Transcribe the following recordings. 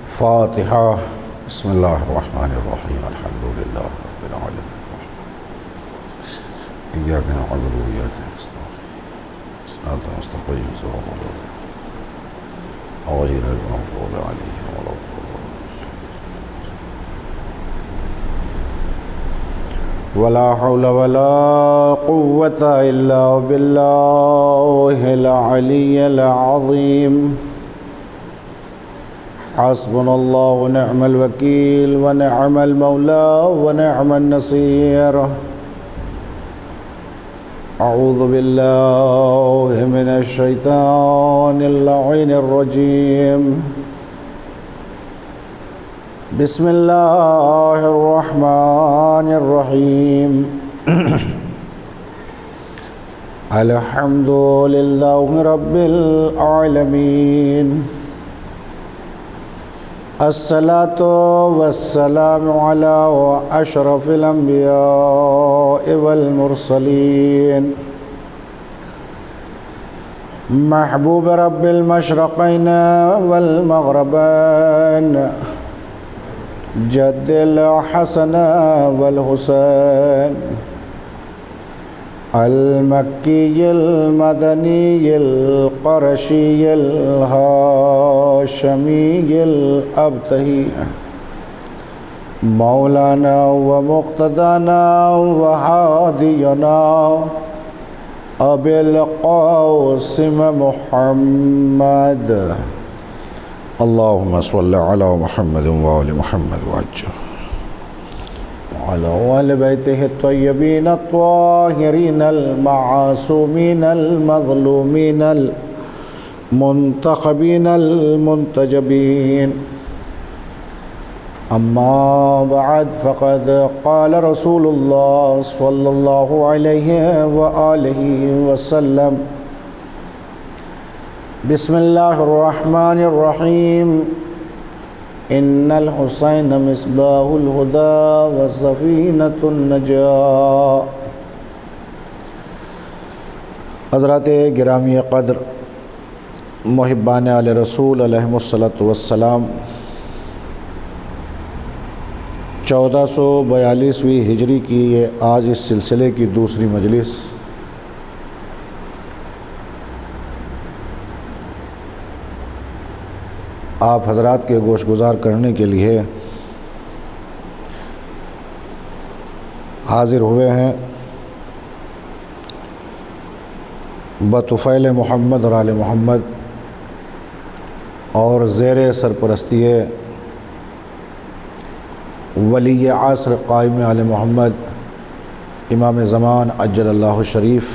فاتحہ۔ بسم اللہ الرحمن الرحیم، الحمد للہ رب العالمین، ایاک نعبد و ایاک نستعین، صراط المستقیم صراط الذین غیر المغضوب علیہم ولا الضالین، ولا حول ولا قوة الا باللہ العلی العظیم۔ حسبنا اللہ ونعم الوکیل ونعم المولا ونعم النصیر۔ اعوذ باللہ من الشیطان اللعین الرجیم۔ بسم اللہ الرحمن الرحیم۔ الحمد للہ رب العالمین، الصلاة والسلام على أشرف الأنبياء والمرسلين، محبوب رب المشرقين والمغربين، جد الحسن والحسين، المکی المدنی القرشی الہاشمی الابتہی، مولانا و مقتدانا و ہادینا ابی القاسم محمد، اللہم صلی علی محمد و آل محمد وعجل وعلى آل بیتہ الطیبین الطاہرین المعصومین المظلومین المنتخبین المنتجبین۔ اما بعد، فقد قال رسول اللہ صلی اللہ علیہ وآلہ وسلم، بسم اللہ الرحمن الرحیم، ان الحسین مصباح الہدی و سفینۃ النجاة۔ حضرات گرامی قدر، محبان آل رسول علیہم الصلاۃ والسلام، 1442ویں ہجری کی یہ آج اس سلسلے کی دوسری مجلس آپ حضرات کے گوش گزار کرنے کے لیے حاضر ہوئے ہیں۔ بطفیل محمد اور آل محمد اور زیر سرپرستی ولی عصر قائم آل محمد امام زمان عجل اللہ شریف،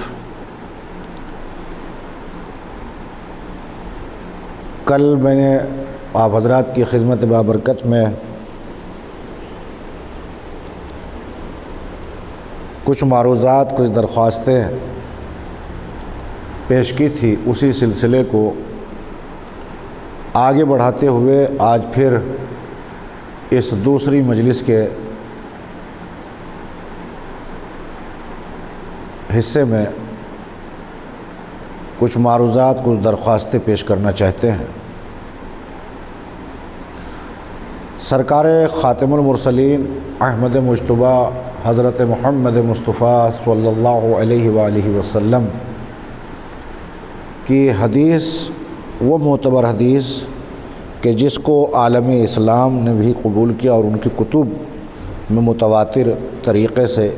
کل میں نے آپ حضرات کی خدمت بابرکت میں کچھ معروضات، کچھ درخواستیں پیش کی تھی، اسی سلسلے کو آگے بڑھاتے ہوئے آج پھر اس دوسری مجلس کے حصے میں کچھ معروضات، کچھ درخواستیں پیش کرنا چاہتے ہیں۔ سرکار خاتم المرسلین احمد مجتبیٰ حضرت محمد مصطفیٰ صلی اللہ علیہ وآلہ وسلم کی حدیث، وہ معتبر حدیث کہ جس کو عالم اسلام نے بھی قبول کیا اور ان کی کتب میں متواتر طریقے سے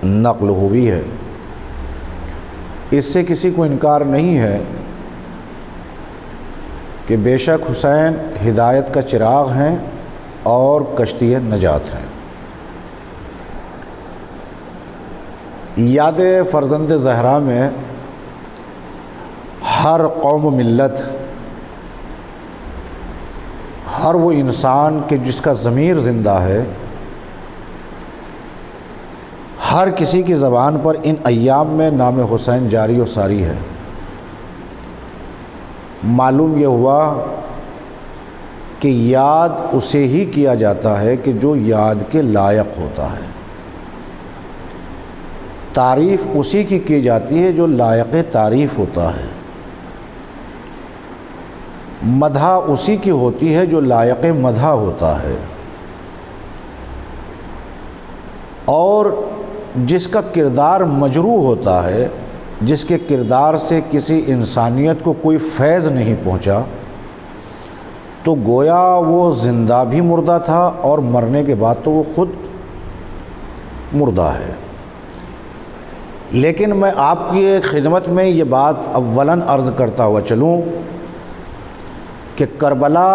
نقل ہوئی ہے، اس سے کسی کو انکار نہیں ہے کہ بے شک حسین ہدایت کا چراغ ہیں اور کشتی نجات ہیں۔ یاد فرزند زہرا میں ہر قوم و ملت، ہر وہ انسان کہ جس کا ضمیر زندہ ہے، ہر کسی کی زبان پر ان ایام میں نام حسین جاری و ساری ہے۔ معلوم یہ ہوا کہ یاد اسے ہی کیا جاتا ہے کہ جو یاد کے لائق ہوتا ہے، تعریف اسی کی جاتی ہے جو لائق تعریف ہوتا ہے۔ مدح اسی کی ہوتی ہے جو لائق مدح ہوتا ہے، اور جس کا کردار مجروح ہوتا ہے، جس کے کردار سے کسی انسانیت کو کوئی فیض نہیں پہنچا، تو گویا وہ زندہ بھی مردہ تھا اور مرنے کے بعد تو وہ خود مردہ ہے۔ لیکن میں آپ کی خدمت میں یہ بات اولاً عرض کرتا ہوا چلوں کہ کربلا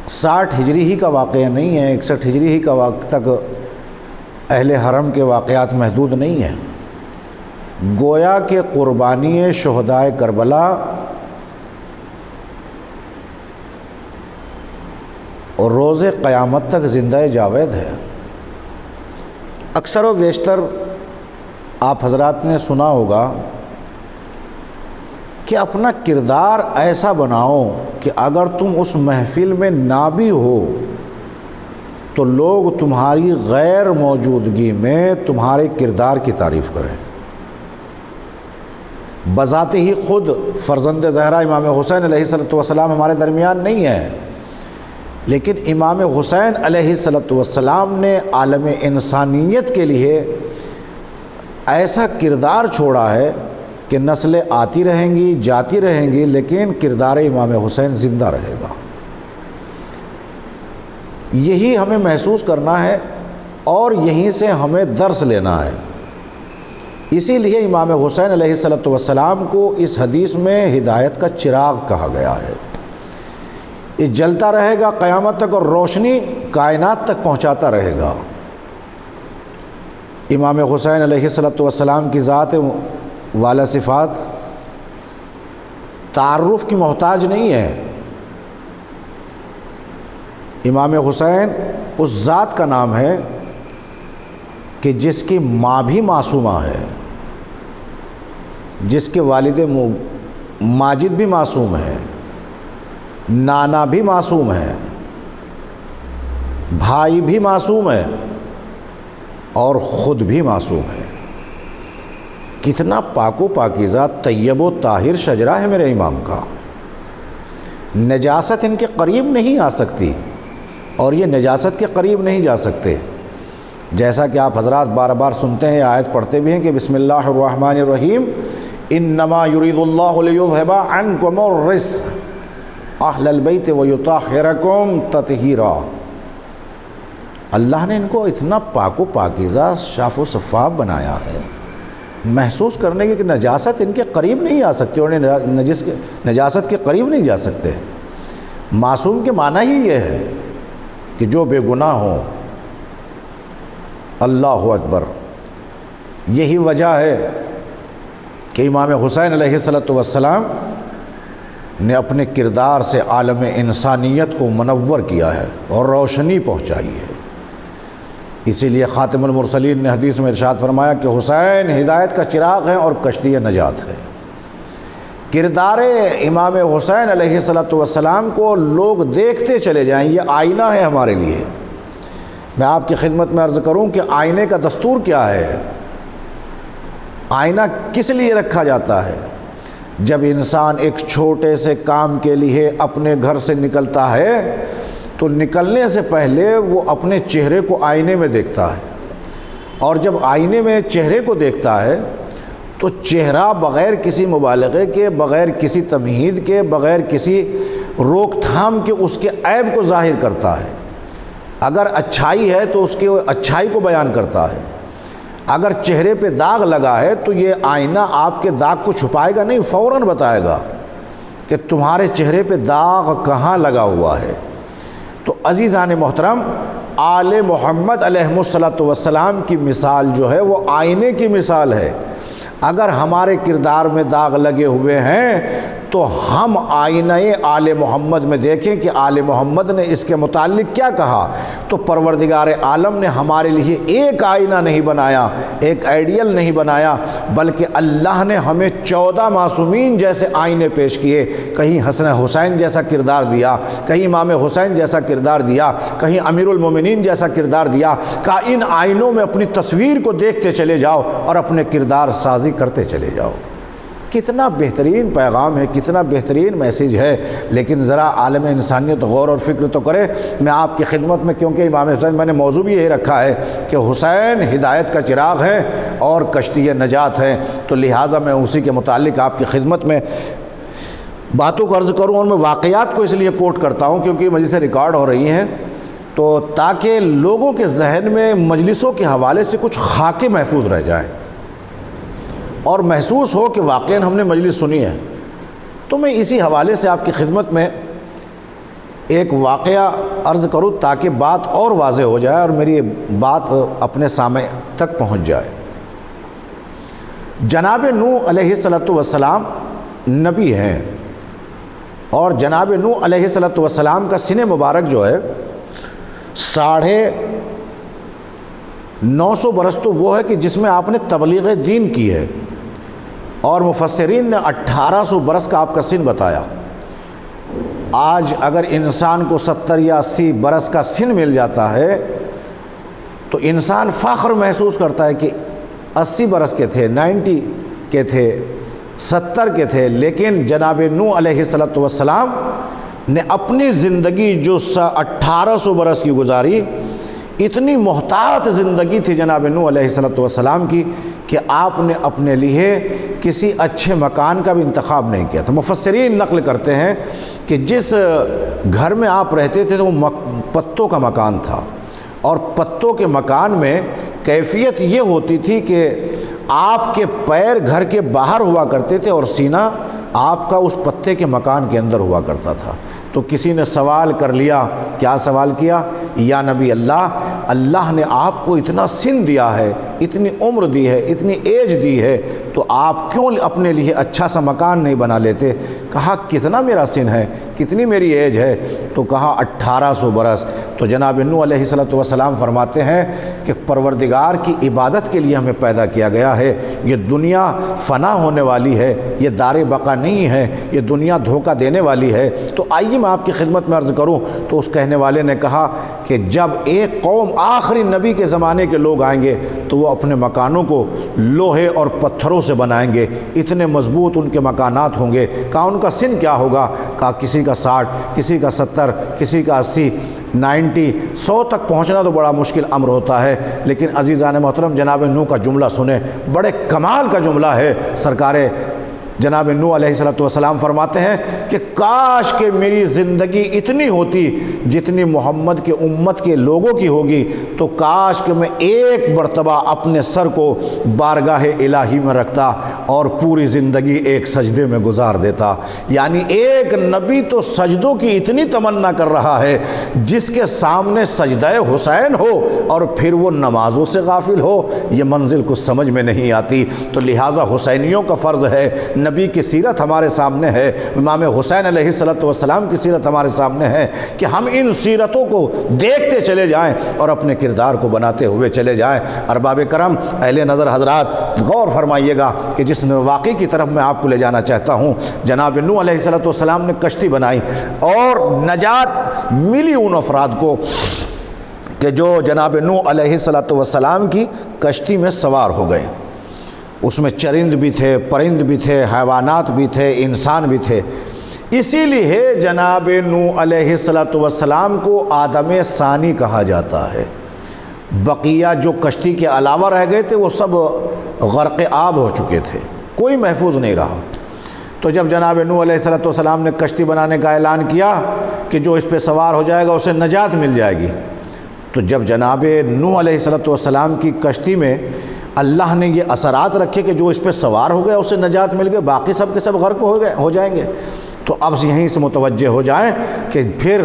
60 ہجری ہی کا واقعہ نہیں ہے، 61 ہجری ہی کا وقت تک اہل حرم کے واقعات محدود نہیں ہیں۔ گویا کہ قربانی شہدائے کربلا اور روز قیامت تک زندہ جاوید ہے۔ اکثر و بیشتر آپ حضرات نے سنا ہوگا کہ اپنا کردار ایسا بناؤ کہ اگر تم اس محفل میں نہ بھی ہو تو لوگ تمہاری غیر موجودگی میں تمہارے کردار کی تعریف کریں۔ بذات ہی خود فرزند زہرا امام حسین علیہ السلام ہمارے درمیان نہیں ہے، لیکن امام حسین علیہ السلام نے عالم انسانیت کے لیے ایسا کردار چھوڑا ہے کہ نسلیں آتی رہیں گی، جاتی رہیں گی، لیکن کردار امام حسین زندہ رہے گا۔ یہی ہمیں محسوس کرنا ہے اور یہیں سے ہمیں درس لینا ہے۔ اسی لیے امام حسین علیہ السلام کو اس حدیث میں ہدایت کا چراغ کہا گیا ہے۔ یہ جلتا رہے گا قیامت تک اور روشنی کائنات تک پہنچاتا رہے گا۔ امام حسین علیہ السلام کی ذات والا صفات تعارف کی محتاج نہیں ہے۔ امام حسین اس ذات کا نام ہے کہ جس کی ماں بھی معصومہ ہے، جس کے والد ماجد بھی معصوم ہے، نانا بھی معصوم ہے، بھائی بھی معصوم ہے اور خود بھی معصوم ہے۔ کتنا پاک و پاکیزہ طیب و طاہر شجرہ ہے میرے امام کا۔ نجاست ان کے قریب نہیں آ سکتی اور یہ نجاست کے قریب نہیں جا سکتے۔ جیسا کہ آپ حضرات بار بار سنتے ہیں، آیت پڑھتے بھی ہیں کہ بسم اللہ الرحمن الرحیم انما یرید اللہ لیذھب عنکم الرجس اہل البیت ویطہرکم تطہیرا۔ اللہ نے ان کو اتنا پاک و پاکیزہ صاف و شفاف بنایا ہے، محسوس کرنے کی کہ نجاست ان کے قریب نہیں آ سکتی اور نجاست کے قریب نہیں جا سکتے۔ معصوم کے معنی ہی یہ ہے کہ جو بے گناہ ہوں۔ اللہ اکبر۔ یہی وجہ ہے کہ امام حسین علیہ السلام نے اپنے کردار سے عالم انسانیت کو منور کیا ہے اور روشنی پہنچائی ہے۔ اسی لیے خاتم المرسلین نے حدیث میں ارشاد فرمایا کہ حسین ہدایت کا چراغ ہے اور کشتی نجات ہے۔ کردار امام حسین علیہ السلام کو لوگ دیکھتے چلے جائیں، یہ آئینہ ہے ہمارے لیے۔ میں آپ کی خدمت میں عرض کروں کہ آئینے کا دستور کیا ہے؟ آئینہ کس لیے رکھا جاتا ہے؟ جب انسان ایک چھوٹے سے کام کے لیے اپنے گھر سے نکلتا ہے تو نکلنے سے پہلے وہ اپنے چہرے کو آئینے میں دیکھتا ہے، اور جب آئینے میں چہرے کو دیکھتا ہے تو چہرہ بغیر کسی مبالغے کے، بغیر کسی تمہید کے، بغیر کسی روک تھام کے اس کے عیب کو ظاہر کرتا ہے۔ اگر اچھائی ہے تو اس کی اچھائی کو بیان کرتا ہے، اگر چہرے پہ داغ لگا ہے تو یہ آئینہ آپ کے داغ کو چھپائے گا نہیں، فوراً بتائے گا کہ تمہارے چہرے پہ داغ کہاں لگا ہوا ہے۔ تو عزیزان محترم، آل محمد علیہ السلام کی مثال جو ہے وہ آئینے کی مثال ہے۔ اگر ہمارے کردار میں داغ لگے ہوئے ہیں تو ہم آئینہ آل محمد میں دیکھیں کہ آل محمد نے اس کے متعلق کیا کہا۔ تو پروردگار عالم نے ہمارے لیے ایک آئینہ نہیں بنایا، ایک آئیڈیل نہیں بنایا، بلکہ اللہ نے ہمیں 14 معصومین جیسے آئینے پیش کیے۔ کہیں حسن حسین جیسا کردار دیا، کہیں امام حسین جیسا کردار دیا، کہیں امیر المومنین جیسا کردار دیا۔ کہا ان آئینوں میں اپنی تصویر کو دیکھتے چلے جاؤ اور اپنے کردار سازی کرتے چلے جاؤ۔ کتنا بہترین پیغام ہے، کتنا بہترین میسیج ہے، لیکن ذرا عالم انسانیت غور اور فکر تو کرے۔ میں آپ کی خدمت میں، کیونکہ امام حسین میں نے موضوع بھی یہی رکھا ہے کہ حسین ہدایت کا چراغ ہے اور کشتی نجات ہے، تو لہٰذا میں اسی کے متعلق آپ کی خدمت میں باتوں کو عرض کروں، اور میں واقعات کو اس لیے کوٹ کرتا ہوں کیونکہ مجلسیں ریکارڈ ہو رہی ہیں، تو تاکہ لوگوں کے ذہن میں مجلسوں کے حوالے سے کچھ خاکے محفوظ رہ جائیں اور محسوس ہو کہ واقعاً ہم نے مجلس سنی ہے۔ تو میں اسی حوالے سے آپ کی خدمت میں ایک واقعہ عرض کروں تاکہ بات اور واضح ہو جائے اور میری بات اپنے سامع تک پہنچ جائے۔ جناب نوح علیہ السلام نبی ہیں، اور جناب نوح علیہ السلام کا سن مبارک جو ہے 950 برس تو وہ ہے کہ جس میں آپ نے تبلیغ دین کی ہے، اور مفسرین نے 1800 برس کا آپ کا سن بتایا۔ آج اگر انسان کو 70 یا 80 برس کا سن مل جاتا ہے تو انسان فخر محسوس کرتا ہے کہ 80 برس کے تھے، 90 کے تھے، 70 کے تھے، لیکن جناب نوح علیہ السلام نے اپنی زندگی جو 1800 برس کی گزاری، اتنی محتاط زندگی تھی جناب نوح علیہ السلام کی کہ آپ نے اپنے لیے کسی اچھے مکان کا بھی انتخاب نہیں کیا تھا۔ مفسرین نقل کرتے ہیں کہ جس گھر میں آپ رہتے تھے تو وہ پتوں کا مکان تھا، اور پتوں کے مکان میں کیفیت یہ ہوتی تھی کہ آپ کے پیر گھر کے باہر ہوا کرتے تھے اور سینہ آپ کا اس پتے کے مکان کے اندر ہوا کرتا تھا۔ تو کسی نے سوال کر لیا، کیا سوال کیا؟ یا نبی اللہ، اللہ نے آپ کو اتنا سن دیا ہے، اتنی عمر دی ہے، اتنی ایج دی ہے، تو آپ کیوں اپنے لیے اچھا سا مکان نہیں بنا لیتے؟ کہا کتنا میرا سن ہے، کتنی میری ایج ہے؟ تو کہا 1800 برس۔ تو جناب نوح علیہ السلام فرماتے ہیں کہ پروردگار کی عبادت کے لیے ہمیں پیدا کیا گیا ہے، یہ دنیا فنا ہونے والی ہے، یہ دار بقا نہیں ہے، یہ دنیا دھوکہ دینے والی ہے۔ تو آئیے میں آپ کی خدمت میں عرض کروں، تو اس کہنے والے نے کہا کہ جب ایک قوم آخری نبی کے زمانے کے لوگ آئیں گے تو وہ اپنے مکانوں کو لوہے اور پتھروں سے بنائیں گے، اتنے مضبوط ان کے مکانات ہوں گے۔ کہا ان کا سن کیا ہوگا؟ کہا کسی کا 60، کسی کا 70، کسی کا 80، 90، 100 تک پہنچنا تو بڑا مشکل امر ہوتا ہے۔ لیکن عزیزان محترم، جناب نوح کا جملہ سنیں، بڑے کمال کا جملہ ہے۔ سرکار جناب نوح علیہ السلام فرماتے ہیں کہ کاش کہ میری زندگی اتنی ہوتی جتنی محمد کے امت کے لوگوں کی ہوگی، تو کاش کہ میں ایک مرتبہ اپنے سر کو بارگاہ الہی میں رکھتا اور پوری زندگی ایک سجدے میں گزار دیتا۔ یعنی ایک نبی تو سجدوں کی اتنی تمنا کر رہا ہے، جس کے سامنے سجدہ حسین ہو اور پھر وہ نمازوں سے غافل ہو، یہ منزل کچھ سمجھ میں نہیں آتی۔ تو لہٰذا حسینیوں کا فرض ہے، نبی کی سیرت ہمارے سامنے ہے، امام حسین علیہ السلام کی سیرت ہمارے سامنے ہے، کہ ہم ان سیرتوں کو دیکھتے چلے جائیں اور اپنے کردار کو بناتے ہوئے چلے جائیں۔ ارباب کرم، اہل نظر حضرات، غور فرمائیے گا کہ جس واقعے کی طرف میں آپ کو لے جانا چاہتا ہوں، جناب نوح علیہ السلام نے کشتی بنائی اور نجات ملی ان افراد کو کہ جو جناب نوح علیہ السلام کی کشتی میں سوار ہو گئے۔ اس میں چرند بھی تھے، پرند بھی تھے، حیوانات بھی تھے، انسان بھی تھے۔ اسی لیے جناب نوح علیہ السلام کو آدم ثانی کہا جاتا ہے۔ بقیہ جو کشتی کے علاوہ رہ گئے تھے وہ سب غرق آب ہو چکے تھے، کوئی محفوظ نہیں رہا۔ تو جب جناب نوح علیہ السلام نے کشتی بنانے کا اعلان کیا کہ جو اس پہ سوار ہو جائے گا اسے نجات مل جائے گی، تو جب جناب نوح علیہ السلام کی کشتی میں اللہ نے یہ اثرات رکھے کہ جو اس پہ سوار ہو گیا اسے نجات مل گئے، باقی سب کے سب غرق ہو جائیں گے، تو اب یہیں سے متوجہ ہو جائیں کہ پھر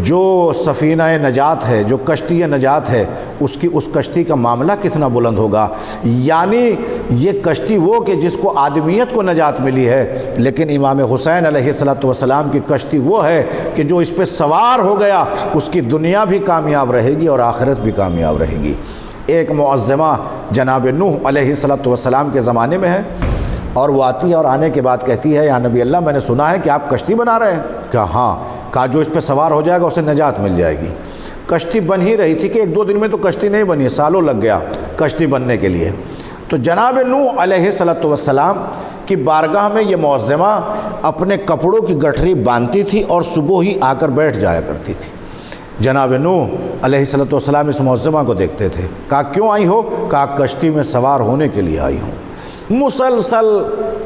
جو سفینہ نجات ہے، جو کشتی نجات ہے، اس کشتی کا معاملہ کتنا بلند ہوگا۔ یعنی یہ کشتی وہ کہ جس کو آدمیت کو نجات ملی ہے، لیکن امام حسین علیہ السلام کی کشتی وہ ہے کہ جو اس پہ سوار ہو گیا اس کی دنیا بھی کامیاب رہے گی اور آخرت بھی کامیاب رہے گی۔ ایک معظمہ جناب نوح علیہ السلام کے زمانے میں ہے، اور وہ آتی ہے اور آنے کے بعد کہتی ہے، یا نبی اللہ، میں نے سنا ہے کہ آپ کشتی بنا رہے ہیں۔ کہا ہاں۔ کہا جو اس پہ سوار ہو جائے گا اسے نجات مل جائے گی۔ کشتی بن ہی رہی تھی کہ 1-2 دن میں تو کشتی نہیں بنی، سالوں لگ گیا کشتی بننے کے لیے۔ تو جناب نوح علیہ السلام کی بارگاہ میں یہ معظمہ اپنے کپڑوں کی گٹھری باندھتی تھی اور صبح ہی آ کر بیٹھ جایا کرتی تھی۔ جناب نوح علیہ السلام اس معظمہ کو دیکھتے تھے، کہا کیوں آئی ہو؟ کہا کشتی میں سوار ہونے کے لیے آئی ہوں۔ مسلسل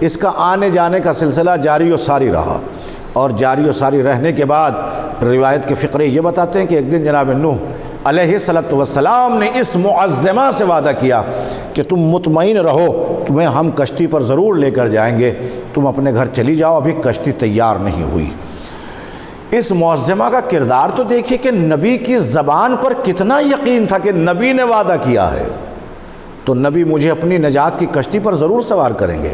اس کا آنے جانے کا سلسلہ جاری و ساری رہا، اور جاری و ساری رہنے کے بعد روایت کے فقرے یہ بتاتے ہیں کہ ایک دن جناب نوح علیہ السلام نے اس معظمہ سے وعدہ کیا کہ تم مطمئن رہو، تمہیں ہم کشتی پر ضرور لے کر جائیں گے، تم اپنے گھر چلی جاؤ، ابھی کشتی تیار نہیں ہوئی۔ اس معظمہ کا کردار تو دیکھیے کہ نبی کی زبان پر کتنا یقین تھا کہ نبی نے وعدہ کیا ہے تو نبی مجھے اپنی نجات کی کشتی پر ضرور سوار کریں گے۔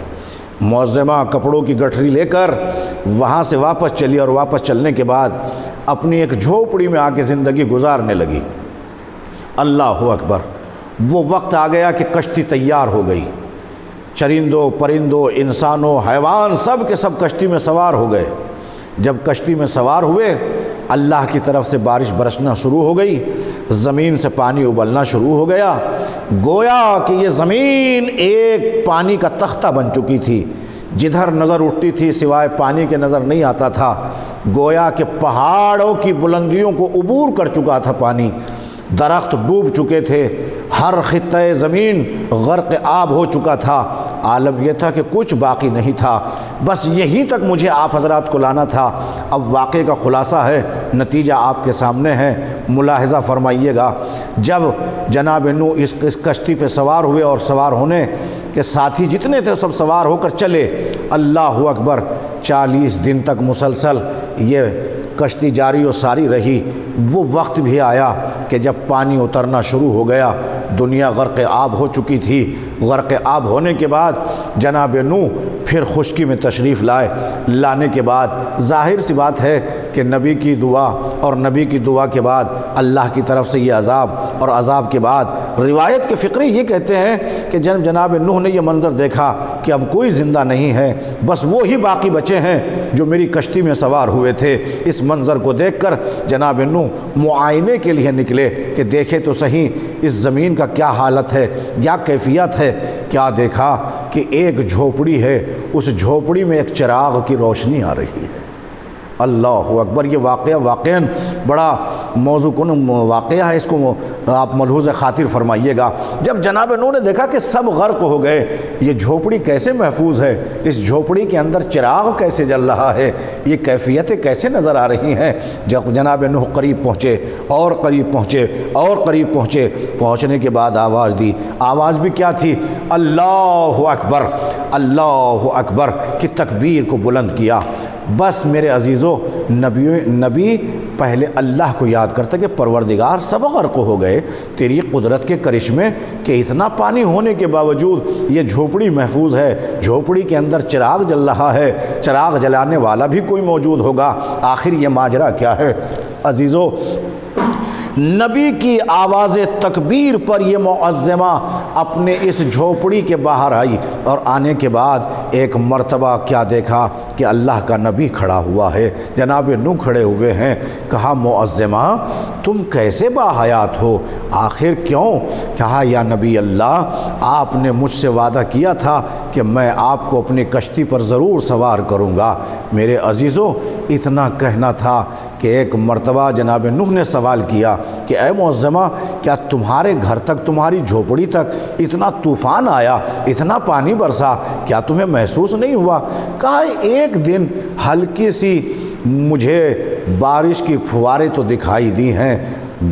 معظمہ کپڑوں کی گٹھری لے کر وہاں سے واپس چلی، اور واپس چلنے کے بعد اپنی ایک جھوپڑی میں آ کے زندگی گزارنے لگی۔ اللہ اکبر، وہ وقت آ گیا کہ کشتی تیار ہو گئی، چرندوں پرندوں انسانوں حیوان سب کے سب کشتی میں سوار ہو گئے۔ جب کشتی میں سوار ہوئے، اللہ کی طرف سے بارش برسنا شروع ہو گئی، زمین سے پانی ابلنا شروع ہو گیا، گویا کہ یہ زمین ایک پانی کا تختہ بن چکی تھی، جدھر نظر اٹھتی تھی سوائے پانی کے نظر نہیں آتا تھا، گویا کہ پہاڑوں کی بلندیوں کو عبور کر چکا تھا پانی، درخت ڈوب چکے تھے، ہر خطۂ زمین غرق آب ہو چکا تھا۔ عالم یہ تھا کہ کچھ باقی نہیں تھا، بس یہیں تک مجھے آپ حضرات کو لانا تھا۔ اب واقعے کا خلاصہ ہے، نتیجہ آپ کے سامنے ہے، ملاحظہ فرمائیے گا۔ جب جناب نوح اس کشتی پہ سوار ہوئے اور سوار ہونے کے ساتھی جتنے تھے سب سوار ہو کر چلے، اللہ اکبر، 40 دن تک مسلسل یہ کشتی جاری و ساری رہی۔ وہ وقت بھی آیا کہ جب پانی اترنا شروع ہو گیا، دنیا غرق آب ہو چکی تھی۔ غرق آب ہونے کے بعد جناب نوح پھر خشکی میں تشریف لانے کے بعد ظاہر سی بات ہے کہ نبی کی دعا، اور نبی کی دعا کے بعد اللہ کی طرف سے یہ عذاب، اور عذاب کے بعد روایت کے فقرے یہ کہتے ہیں کہ جناب نوح نے یہ منظر دیکھا کہ اب کوئی زندہ نہیں ہے، بس وہ ہی باقی بچے ہیں جو میری کشتی میں سوار ہوئے تھے۔ اس منظر کو دیکھ کر جناب نوح معائنے کے لیے نکلے کہ دیکھے تو صحیح اس زمین کا کیا حالت ہے، کیا کیفیت ہے۔ کیا دیکھا کہ ایک جھوپڑی ہے، اس جھوپڑی میں ایک چراغ کی روشنی آ رہی ہے۔ اللہ اکبر، یہ واقعہ واقعاً بڑا موضوع کن واقعہ ہے، اس کو آپ ملحوظ خاطر فرمائیے گا۔ جب جناب نوح نے دیکھا کہ سب غرق ہو گئے، یہ جھوپڑی کیسے محفوظ ہے، اس جھوپڑی کے اندر چراغ کیسے جل رہا ہے، یہ کیفیتیں کیسے نظر آ رہی ہیں، جب جناب نوح قریب پہنچے اور قریب پہنچے اور قریب پہنچے، پہنچنے کے بعد آواز دی۔ آواز بھی کیا تھی؟ اللہ اکبر، اللہ اکبر کی تکبیر کو بلند کیا۔ بس میرے عزیزو، نبی پہلے اللہ کو یاد کرتا کہ پروردگار سب غرق ہو گئے، تیری قدرت کے کرشمے کہ اتنا پانی ہونے کے باوجود یہ جھوپڑی محفوظ ہے، جھوپڑی کے اندر چراغ جل رہا ہے، چراغ جلانے والا بھی کوئی موجود ہوگا، آخر یہ ماجرا کیا ہے؟ عزیزو، نبی کی آواز تکبیر پر یہ معظمہ اپنے اس جھوپڑی کے باہر آئی، اور آنے کے بعد ایک مرتبہ کیا دیکھا کہ اللہ کا نبی کھڑا ہوا ہے، جناب نوح کھڑے ہوئے ہیں۔ کہا معظمہ تم کیسے باحیات ہو، آخر کیوں؟ کہا یا نبی اللہ، آپ نے مجھ سے وعدہ کیا تھا کہ میں آپ کو اپنی کشتی پر ضرور سوار کروں گا۔ میرے عزیزو، اتنا کہنا تھا کہ ایک مرتبہ جناب نوح نے سوال کیا کہ اے معظمہ، کیا تمہارے گھر تک، تمہاری جھوپڑی تک اتنا طوفان آیا، اتنا پانی برسا، کیا تمہیں محسوس نہیں ہوا؟ کہا ایک دن ہلکی سی مجھے بارش کی فوارے تو دکھائی دی ہیں،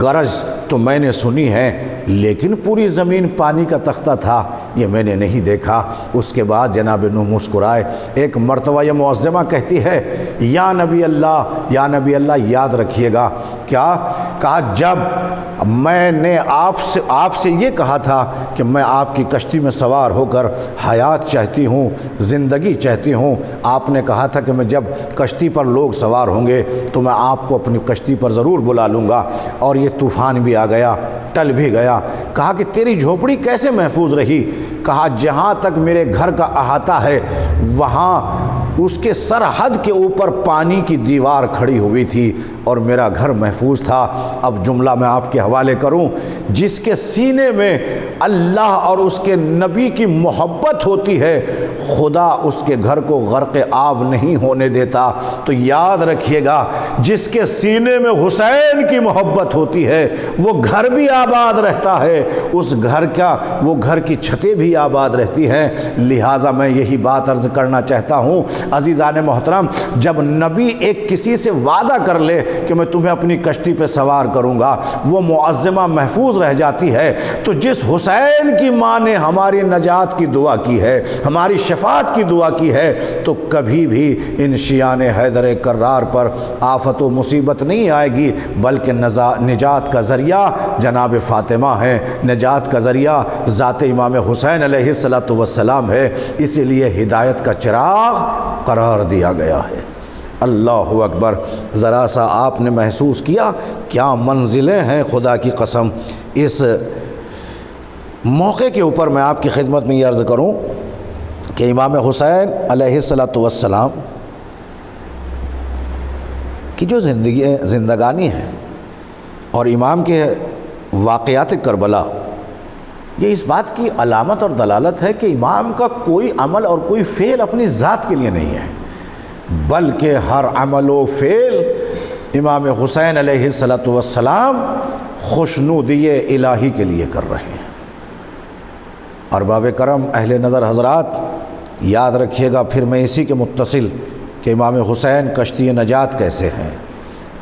گرج تو میں نے سنی ہے، لیکن پوری زمین پانی کا تختہ تھا یہ میں نے نہیں دیکھا۔ اس کے بعد جناب نوح مسکرائے۔ ایک مرتبہ یہ معظمہ کہتی ہے یا نبی اللہ یاد رکھیے گا، کیا کہا؟ جب میں نے آپ سے یہ کہا تھا کہ میں آپ کی کشتی میں سوار ہو کر حیات چاہتی ہوں، زندگی چاہتی ہوں، آپ نے کہا تھا کہ میں جب کشتی پر لوگ سوار ہوں گے تو میں آپ کو اپنی کشتی پر ضرور بلا لوں گا، اور یہ طوفان بھی آ گیا، ٹل بھی گیا۔ کہا کہ تیری جھوپڑی کیسے محفوظ رہی؟ کہا جہاں تک میرے گھر کا احاطہ ہے وہاں اس کے سرحد کے اوپر پانی کی دیوار کھڑی ہوئی تھی، اور میرا گھر محفوظ تھا۔ اب جملہ میں آپ کے حوالے کروں، جس کے سینے میں اللہ اور اس کے نبی کی محبت ہوتی ہے، خدا اس کے گھر کو غرق آب نہیں ہونے دیتا۔ تو یاد رکھیے گا، جس کے سینے میں حسین کی محبت ہوتی ہے وہ گھر بھی آباد رہتا ہے، اس گھر کا وہ گھر کی چھتیں بھی آباد رہتی ہیں۔ لہٰذا میں یہی بات عرض کرنا چاہتا ہوں عزیزان محترم، جب نبی ایک کسی سے وعدہ کر لے کہ میں تمہیں اپنی کشتی پہ سوار کروں گا، وہ معظمہ محفوظ رہ جاتی ہے۔ تو جس حسین کی ماں نے ہماری نجات کی دعا کی ہے، ہماری شفاعت کی دعا کی ہے، تو کبھی بھی ان شیعان حیدر کرار پر آفت و مصیبت نہیں آئے گی، بلکہ نجات کا ذریعہ جناب فاطمہ ہے، نجات کا ذریعہ ذات امام حسین علیہ السلام ہے۔ اسی لیے ہدایت کا چراغ قرار دیا گیا ہے۔ اللہ اکبر، ذرا سا آپ نے محسوس کیا کیا منزلیں ہیں خدا کی قسم۔ اس موقع کے اوپر میں آپ کی خدمت میں یہ عرض کروں کہ امام حسین علیہ السلام کی جو زندگانی ہے اور امام کے واقعات کربلا، یہ اس بات کی علامت اور دلالت ہے کہ امام کا کوئی عمل اور کوئی فعل اپنی ذات کے لیے نہیں ہے، بلکہ ہر عمل و فعل امام حسین علیہ السلام خوشنودی الہی کے لیے کر رہے ہیں۔ ارباب کرم، اہل نظر حضرات، یاد رکھیے گا پھر میں اسی کے متصل کہ امام حسین کشتی نجات کیسے ہیں۔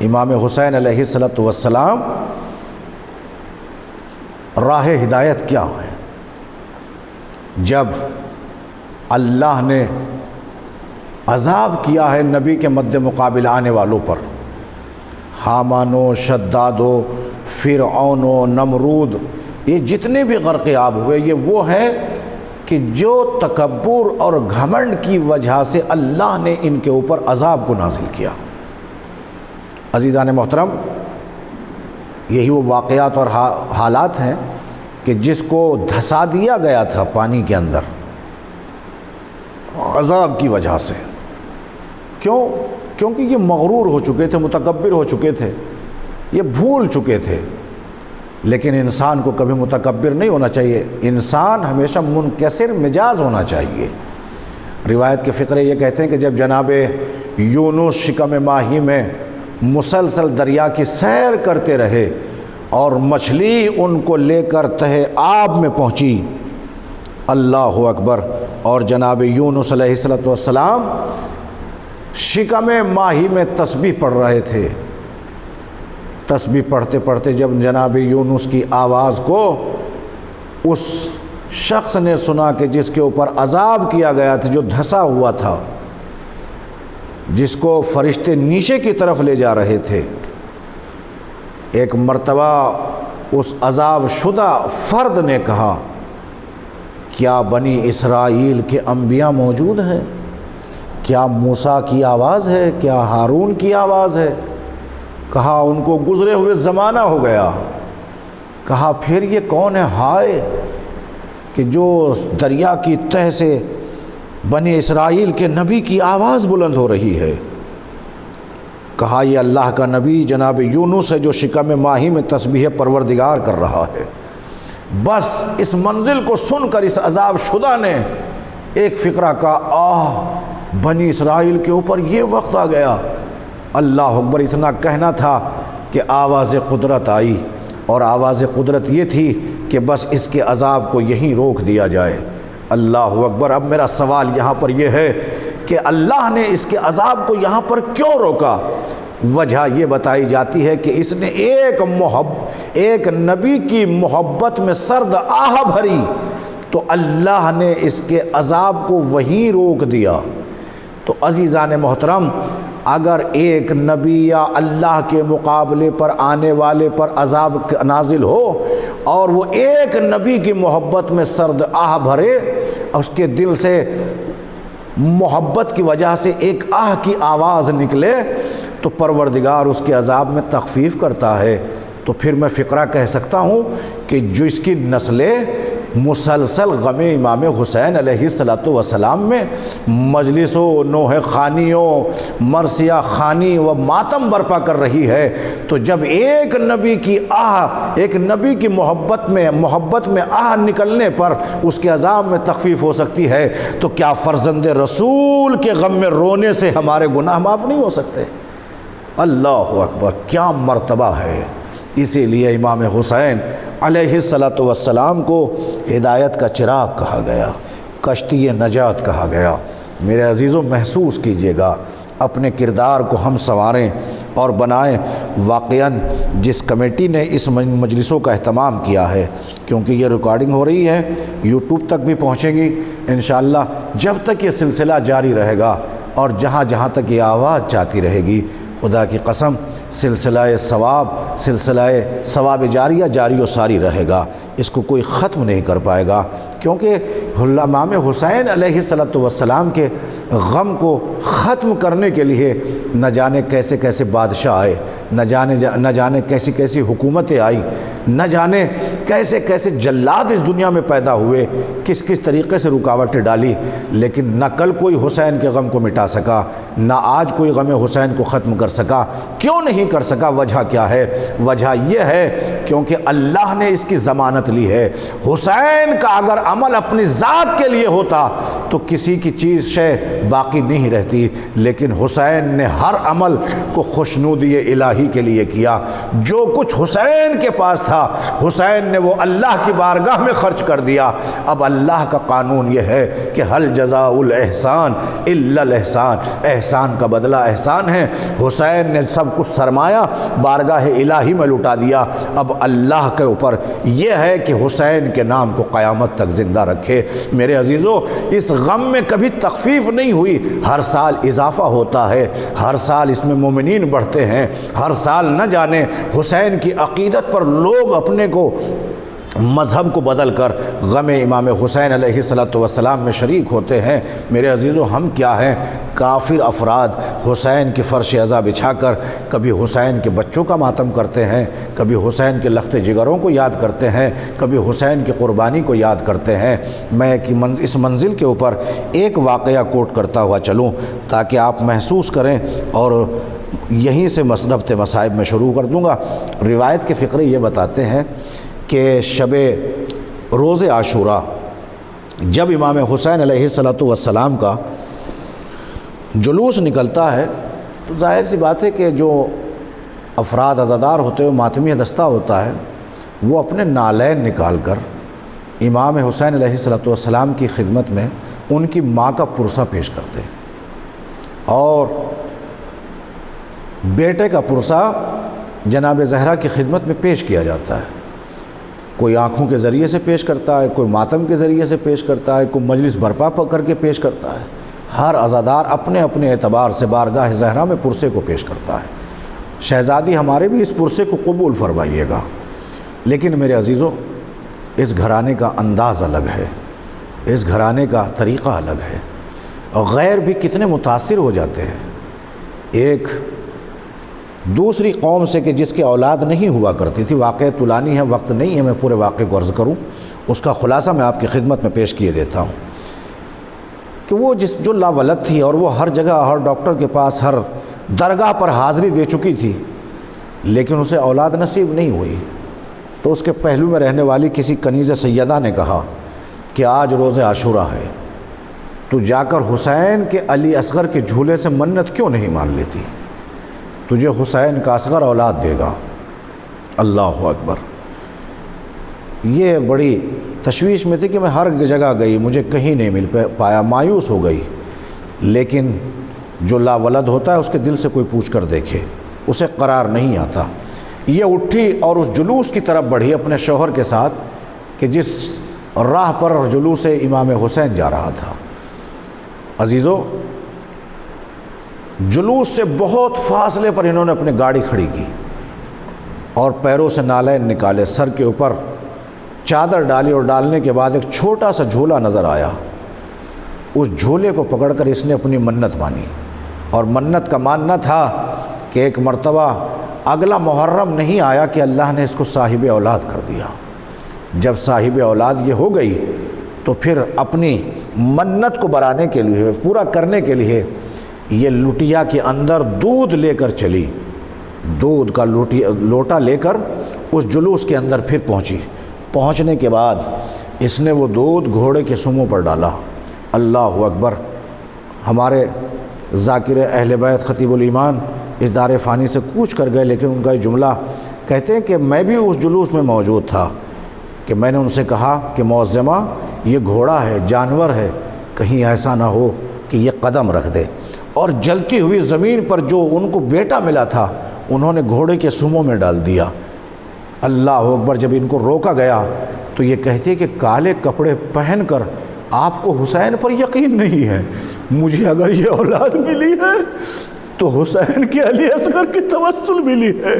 امام حسین علیہ السلام راہ ہدایت کیا ہے؟ جب اللہ نے عذاب کیا ہے نبی کے مد مقابل آنے والوں پر، حامان و شداد و فرعون و نمرود، یہ جتنے بھی غرق آب ہوئے، یہ وہ ہے کہ جو تکبر اور گھمنڈ کی وجہ سے اللہ نے ان کے اوپر عذاب کو نازل کیا۔ عزیزان محترم، یہی وہ واقعات اور حالات ہیں کہ جس کو دھسا دیا گیا تھا پانی کے اندر عذاب کی وجہ سے۔ کیوں؟ کیونکہ یہ مغرور ہو چکے تھے، متکبر ہو چکے تھے، یہ بھول چکے تھے۔ لیکن انسان کو کبھی متکبر نہیں ہونا چاہیے، انسان ہمیشہ منکسر مزاج ہونا چاہیے۔ روایت کے فقرے یہ کہتے ہیں کہ جب جناب یونس شکم ماہی میں مسلسل دریا کی سیر کرتے رہے اور مچھلی ان کو لے کر تہہ آب میں پہنچی، اللہ اکبر، اور جناب یونس علیہ السلام شکم ماہی میں تسبیح پڑھ رہے تھے۔ تسبیح پڑھتے پڑھتے جب جناب یونس کی آواز کو اس شخص نے سنا کہ جس کے اوپر عذاب کیا گیا تھا، جو دھسا ہوا تھا، جس کو فرشتے نیچے کی طرف لے جا رہے تھے، ایک مرتبہ اس عذاب شدہ فرد نے کہا، کیا بنی اسرائیل کے انبیاء موجود ہیں؟ کیا موسیٰ کی آواز ہے؟ کیا ہارون کی آواز ہے؟ کہا ان کو گزرے ہوئے زمانہ ہو گیا۔ کہا پھر یہ کون ہے؟ ہائے کہ جو دریا کی تہ سے بنی اسرائیل کے نبی کی آواز بلند ہو رہی ہے۔ کہا یہ اللہ کا نبی جناب یونس ہے جو شکم ماہی میں تسبیح پروردگار کر رہا ہے۔ بس اس منزل کو سن کر اس عذاب شدہ نے ایک فقرہ کا، آہ بنی اسرائیل کے اوپر یہ وقت آ گیا۔ اللہ اکبر، اتنا کہنا تھا کہ آواز قدرت آئی، اور آواز قدرت یہ تھی کہ بس اس کے عذاب کو یہیں روک دیا جائے۔ اللہ اکبر۔ اب میرا سوال یہاں پر یہ ہے کہ اللہ نے اس کے عذاب کو یہاں پر کیوں روکا؟ وجہ یہ بتائی جاتی ہے کہ اس نے ایک نبی کی محبت میں سرد آہ بھری، تو اللہ نے اس کے عذاب کو وہیں روک دیا۔ تو عزیزان محترم، اگر ایک نبی یا اللہ کے مقابلے پر آنے والے پر عذاب نازل ہو اور وہ ایک نبی کی محبت میں سرد آہ بھرے، اس کے دل سے محبت کی وجہ سے ایک آہ کی آواز نکلے، تو پروردگار اس کے عذاب میں تخفیف کرتا ہے۔ تو پھر میں فقرہ کہہ سکتا ہوں کہ جو اس کی نسلیں مسلسل غم امام حسین علیہ السلام میں مجلسوں، نوحہ خانیوں، مرثیہ خوانی و ماتم برپا کر رہی ہے، تو جب ایک نبی کی ایک نبی کی محبت میں آہ نکلنے پر اس کے عذاب میں تخفیف ہو سکتی ہے، تو کیا فرزند رسول کے غم میں رونے سے ہمارے گناہ معاف نہیں ہو سکتے؟ اللہ اکبر، کیا مرتبہ ہے! اسی لیے امام حسین علیہ السلام کو ہدایت کا چراغ کہا گیا، کشتی نجات کہا گیا۔ میرے عزیزوں، محسوس کیجئے گا، اپنے کردار کو ہم سنواریں اور بنائیں۔ واقعاً جس کمیٹی نے اس مجلسوں کا اہتمام کیا ہے، کیونکہ یہ ریکارڈنگ ہو رہی ہے، یوٹیوب تک بھی پہنچے گی انشاءاللہ، جب تک یہ سلسلہ جاری رہے گا اور جہاں جہاں تک یہ آواز جاتی رہے گی، خدا کی قسم سلسلہ ثواب جاریہ جاری و ساری رہے گا، اس کو کوئی ختم نہیں کر پائے گا، کیونکہ امام حسین علیہ السلام کے غم کو ختم کرنے کے لیے نہ جانے کیسے کیسے بادشاہ آئے، نہ جانے کیسی کیسی حکومتیں آئی، نہ جانے کیسے کیسے جلاد اس دنیا میں پیدا ہوئے، کس کس طریقے سے رکاوٹیں ڈالی، لیکن نہ کل کوئی حسین کے غم کو مٹا سکا، نہ آج کوئی غم حسین کو ختم کر سکا۔ کیوں نہیں کر سکا؟ وجہ کیا ہے؟ وجہ یہ ہے کیونکہ اللہ نے اس کی ضمانت لی ہے۔ حسین کا اگر عمل اپنی ذات کے لیے ہوتا تو کسی کی چیز شے باقی نہیں رہتی، لیکن حسین نے ہر عمل کو خوشنودی الہی کے لیے کیا۔ جو کچھ حسین کے پاس تھا حسین نے وہ اللہ کی بارگاہ میں خرچ کر دیا۔ اب اللہ کا قانون یہ ہے کہ هل جزاء الاحسان الا الاحسان، احسان کا بدلہ احسان ہے۔ حسین نے سب کچھ سرمایہ بارگاہ الہی میں لٹا دیا۔ اب اللہ کے اوپر یہ ہے کہ حسین کے نام کو قیامت تک زندہ رکھے۔ میرے عزیزو، اس غم میں کبھی تخفیف نہیں ہوئی، ہر سال اضافہ ہوتا ہے، ہر سال اس میں مومنین بڑھتے ہیں، ہر سال نہ جانے حسین کی عقیدت پر لوگ اپنے کو مذہب کو بدل کر غم امام حسین علیہ السلام میں شریک ہوتے ہیں۔ میرے عزیزو، ہم کیا ہیں؟ کافر افراد حسین کی فرش عزا بچھا کر کبھی حسین کے بچوں کا ماتم کرتے ہیں، کبھی حسین کے لخت جگروں کو یاد کرتے ہیں، کبھی حسین کی قربانی کو یاد کرتے ہیں۔ میں اس منزل کے اوپر ایک واقعہ کوٹ کرتا ہوا چلوں تاکہ آپ محسوس کریں، اور یہیں سے ربط مصائب میں شروع کر دوں گا۔ روایت کے فقرے یہ بتاتے ہیں کہ شب روز عاشوراء جب امام حسین علیہ السلام کا جلوس نکلتا ہے تو ظاہر سی بات ہے کہ جو افراد عزادار ہوتے ہیں، ماتمیہ دستہ ہوتا ہے، وہ اپنے نالین نکال کر امام حسین علیہ السلام کی خدمت میں ان کی ماں کا پرسہ پیش کرتے ہیں، اور بیٹے کا پرسہ جناب زہرا کی خدمت میں پیش کیا جاتا ہے۔ کوئی آنکھوں کے ذریعے سے پیش کرتا ہے، کوئی ماتم کے ذریعے سے پیش کرتا ہے، کوئی مجلس برپا کر کے پیش کرتا ہے۔ ہر عزادار اپنے اپنے اعتبار سے بارگاہ زہرا میں پرسے کو پیش کرتا ہے۔ شہزادی ہمارے بھی اس پرسے کو قبول فرمائیے گا، لیکن میرے عزیزو، اس گھرانے کا انداز الگ ہے، اس گھرانے کا طریقہ الگ ہے، اور غیر بھی کتنے متاثر ہو جاتے ہیں ایک دوسری قوم سے کہ جس کے اولاد نہیں ہوا کرتی تھی۔ واقعہ طولانی ہے، وقت نہیں ہے میں پورے واقعے کو عرض کروں، اس کا خلاصہ میں آپ کی خدمت میں پیش کیے دیتا ہوں کہ وہ جو لاولد تھی، اور وہ ہر جگہ، ہر ڈاکٹر کے پاس، ہر درگاہ پر حاضری دے چکی تھی، لیکن اسے اولاد نصیب نہیں ہوئی۔ تو اس کے پہلو میں رہنے والی کسی کنیز سیدہ نے کہا کہ آج روز عاشوراء ہے، تو جا کر حسین کے علی اصغر کے جھولے سے منت کیوں نہیں مان لیتی؟ تجھے حسین کا اصغر اولاد دے گا۔ اللہ اکبر! یہ بڑی تشویش میں تھی کہ میں ہر جگہ گئی، مجھے کہیں نہیں مل پایا، مایوس ہو گئی۔ لیکن جو لاولد ہوتا ہے اس کے دل سے کوئی پوچھ کر دیکھے، اسے قرار نہیں آتا۔ یہ اٹھی اور اس جلوس کی طرف بڑھی اپنے شوہر کے ساتھ کہ جس راہ پر جلوس امام حسین جا رہا تھا۔ عزیزو، جلوس سے بہت فاصلے پر انہوں نے اپنی گاڑی کھڑی کی اور پیروں سے نالین نکالے، سر کے اوپر چادر ڈالی، اور ڈالنے کے بعد ایک چھوٹا سا جھولا نظر آیا۔ اس جھولے کو پکڑ کر اس نے اپنی منت مانی، اور منت کا ماننا تھا کہ ایک مرتبہ اگلا محرم نہیں آیا کہ اللہ نے اس کو صاحب اولاد کر دیا۔ جب صاحب اولاد یہ ہو گئی تو پھر اپنی منت کو برانے کے لیے، پورا کرنے کے لیے یہ لٹیا کے اندر دودھ لے کر چلی، دودھ کا لوٹا لے کر اس جلوس کے اندر پھر پہنچی۔ پہنچنے کے بعد اس نے وہ دودھ گھوڑے کے سموں پر ڈالا۔ اللہ اکبر! ہمارے ذاکر اہل بیت خطیب الایمان اس دار فانی سے کوچ کر گئے، لیکن ان کا یہ جملہ کہتے ہیں کہ میں بھی اس جلوس میں موجود تھا کہ میں نے ان سے کہا کہ معظمہ یہ گھوڑا ہے، جانور ہے، کہیں ایسا نہ ہو کہ یہ قدم رکھ دے۔ اور جلتی ہوئی زمین پر جو ان کو بیٹا ملا تھا انہوں نے گھوڑے کے سموں میں ڈال دیا۔ اللہ اکبر! جب ان کو روکا گیا تو یہ کہتے کہ کالے کپڑے پہن کر آپ کو حسین پر یقین نہیں ہے، مجھے اگر یہ اولاد ملی ہے تو حسین کے علی اصغر کی توسل ملی ہے،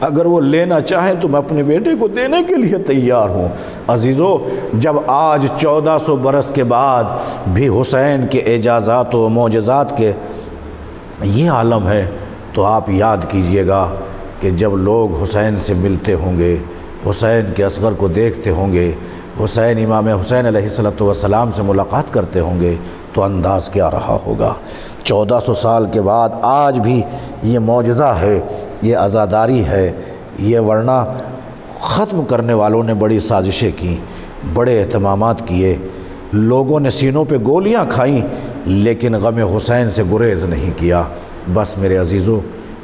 اگر وہ لینا چاہیں تو میں اپنے بیٹے کو دینے کے لیے تیار ہوں۔ عزیزو، جب آج 1400 برس کے بعد بھی حسین کے اعجازات و معجزات کے یہ عالم ہے تو آپ یاد کیجئے گا کہ جب لوگ حسین سے ملتے ہوں گے، حسین کے اصغر کو دیکھتے ہوں گے، حسین امام حسین علیہ السلام سے ملاقات کرتے ہوں گے تو انداز کیا رہا ہوگا۔ 1400 سال کے بعد آج بھی یہ معجزہ ہے، یہ عزاداری ہے، یہ ورنہ ختم کرنے والوں نے بڑی سازشیں کیں، بڑے اہتمامات کیے، لوگوں نے سینوں پہ گولیاں کھائیں لیکن غم حسین سے گریز نہیں کیا۔ بس میرے عزیزو،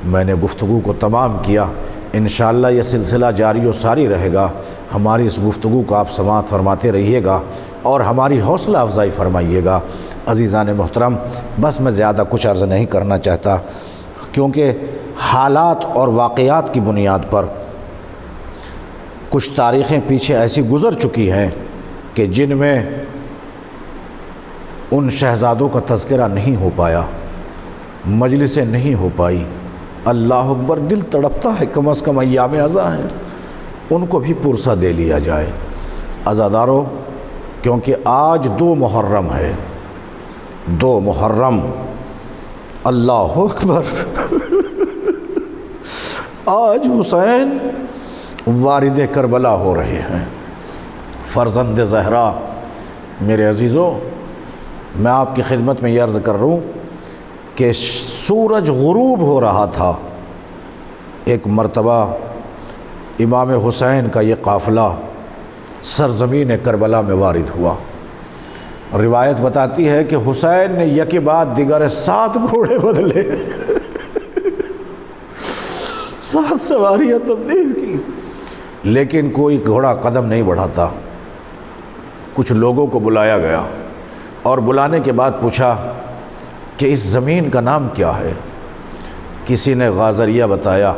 میں نے گفتگو کو تمام کیا، انشاءاللہ یہ سلسلہ جاری و ساری رہے گا۔ ہماری اس گفتگو کو آپ سماعت فرماتے رہیے گا اور ہماری حوصلہ افزائی فرمائیے گا۔ عزیزان محترم، بس میں زیادہ کچھ عرض نہیں کرنا چاہتا کیونکہ حالات اور واقعات کی بنیاد پر کچھ تاریخیں پیچھے ایسی گزر چکی ہیں کہ جن میں ان شہزادوں کا تذکرہ نہیں ہو پایا، مجلسیں نہیں ہو پائی۔ اللہ اکبر! دل تڑپتا ہے، کم از کم ایام عزا ہیں ان کو بھی پرسہ دے لیا جائے۔ عزادارو، کیونکہ آج 2 محرم ہے، 2 محرم، اللہ اکبر! آج حسین وارد کربلا ہو رہے ہیں، فرزند زہرا۔ میرے عزیزو، میں آپ کی خدمت میں یہ عرض کر رہا ہوں کہ سورج غروب ہو رہا تھا، ایک مرتبہ امام حسین کا یہ قافلہ سرزمین کربلا میں وارد ہوا۔ روایت بتاتی ہے کہ حسین نے یکے بعد دیگر 7 گھوڑے بدلے، 7 سواریاں تبدیل کی، لیکن کوئی گھوڑا قدم نہیں بڑھاتا۔ کچھ لوگوں کو بلایا گیا اور بلانے کے بعد پوچھا کہ اس زمین کا نام کیا ہے؟ کسی نے غازریہ بتایا،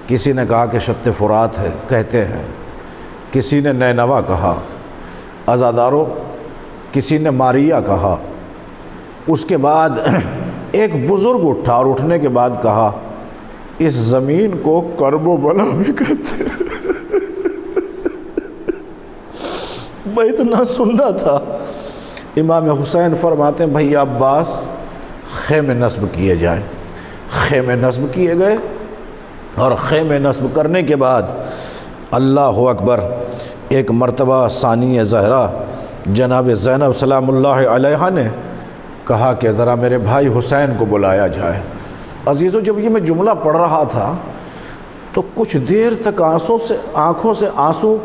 کسی نے کہا کہ شط فرات ہے کہتے ہیں، کسی نے نینوا کہا۔ عزادارو، کسی نے ماریہ کہا۔ اس کے بعد ایک بزرگ اٹھا اور اٹھنے کے بعد کہا اس زمین کو کرب و بلا بھی کہتے ہیں۔ میں اتنا سننا تھا۔ امام حسین فرماتے ہیں بھائی عباس، خیمے نصب کیے جائیں۔ خیمے نصب کیے گئے اور خیمے نصب کرنے کے بعد اللہ اکبر، ایک مرتبہ ثانی زہرا جناب زینب سلام اللہ علیہا نے کہا کہ ذرا میرے بھائی حسین کو بلایا جائے۔ عزیزو، جب یہ میں جملہ پڑھ رہا تھا تو کچھ دیر تک آنکھوں سے آنسو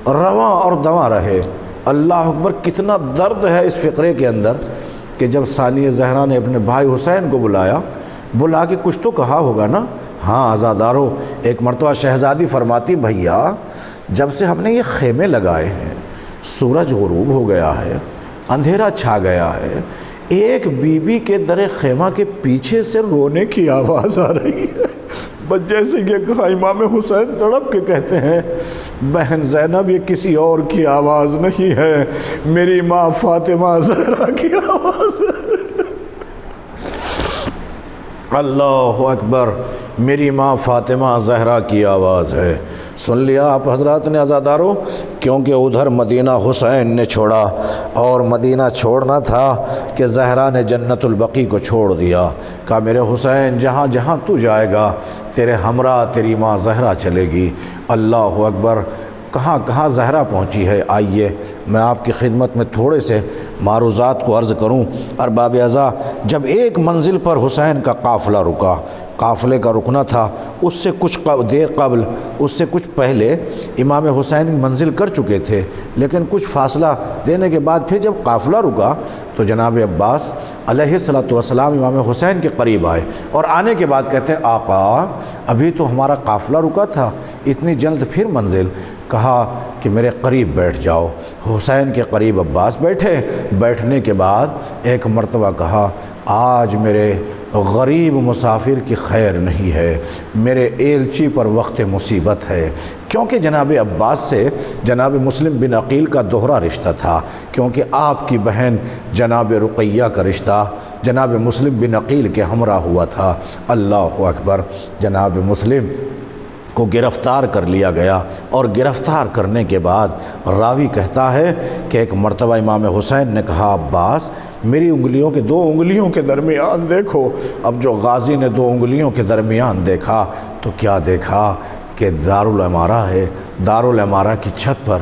رواں اور دواں رہے۔ اللہ اکبر! کتنا درد ہے اس فقرے کے اندر کہ جب ثانی زہرا نے اپنے بھائی حسین کو بلا کے کچھ تو کہا ہوگا نا۔ ہاں عزادارو، ایک مرتبہ شہزادی فرماتی بھیا جب سے ہم نے یہ خیمے لگائے ہیں، سورج غروب ہو گیا ہے، اندھیرا چھا گیا ہے، ایک بی بی کے در خیمہ کے پیچھے سے رونے کی آواز آ رہی ہے۔ بس جیسے یہ کہا، امام حسین تڑپ کے کہتے ہیں بہن زینب یہ کسی اور کی آواز نہیں ہے، میری ماں فاطمہ زہرا کی آواز ہے۔ اللہ اکبر! میری ماں فاطمہ زہرا کی آواز ہے۔ سن لیا آپ حضرات نے عزادارو، کیونکہ ادھر مدینہ حسین نے چھوڑا اور مدینہ چھوڑنا تھا کہ زہرا نے جنت البقیع کو چھوڑ دیا۔ کہا میرے حسین جہاں جہاں تو جائے گا تیرے ہمراہ تیری ماں زہرا چلے گی۔ اللہ اکبر! کہاں کہاں زہرا پہنچی ہے، آئیے میں آپ کی خدمت میں تھوڑے سے معروضات کو عرض کروں۔ ارباب اعضاء، جب ایک منزل پر حسین کا قافلہ رکا، قافلے کا رکنا تھا، اس سے کچھ دیر قبل، اس سے کچھ پہلے امام حسین منزل کر چکے تھے، لیکن کچھ فاصلہ دینے کے بعد پھر جب قافلہ رکا تو جناب عباس علیہ السلام امام حسین کے قریب آئے، اور آنے کے بعد کہتے ہیں آقا ابھی تو ہمارا قافلہ رکا تھا، اتنی جلد پھر منزل؟ کہا کہ میرے قریب بیٹھ جاؤ۔ حسین کے قریب عباس بیٹھے، بیٹھنے کے بعد ایک مرتبہ کہا آج میرے غریب مسافر کی خیر نہیں ہے، میرے ایلچی پر وقت مصیبت ہے، کیونکہ جناب عباس سے جناب مسلم بن عقیل کا دوہرا رشتہ تھا، کیونکہ آپ کی بہن جناب رقیہ کا رشتہ جناب مسلم بن عقیل کے ہمراہ ہوا تھا۔ اللہ اکبر! جناب مسلم کو گرفتار کر لیا گیا، اور گرفتار کرنے کے بعد راوی کہتا ہے کہ ایک مرتبہ امام حسین نے کہا عباس میری انگلیوں کے 2 انگلیوں کے درمیان دیکھو۔ اب جو غازی نے 2 انگلیوں کے درمیان دیکھا تو کیا دیکھا کہ دارالعمارہ ہے، دارالعمارہ کی چھت پر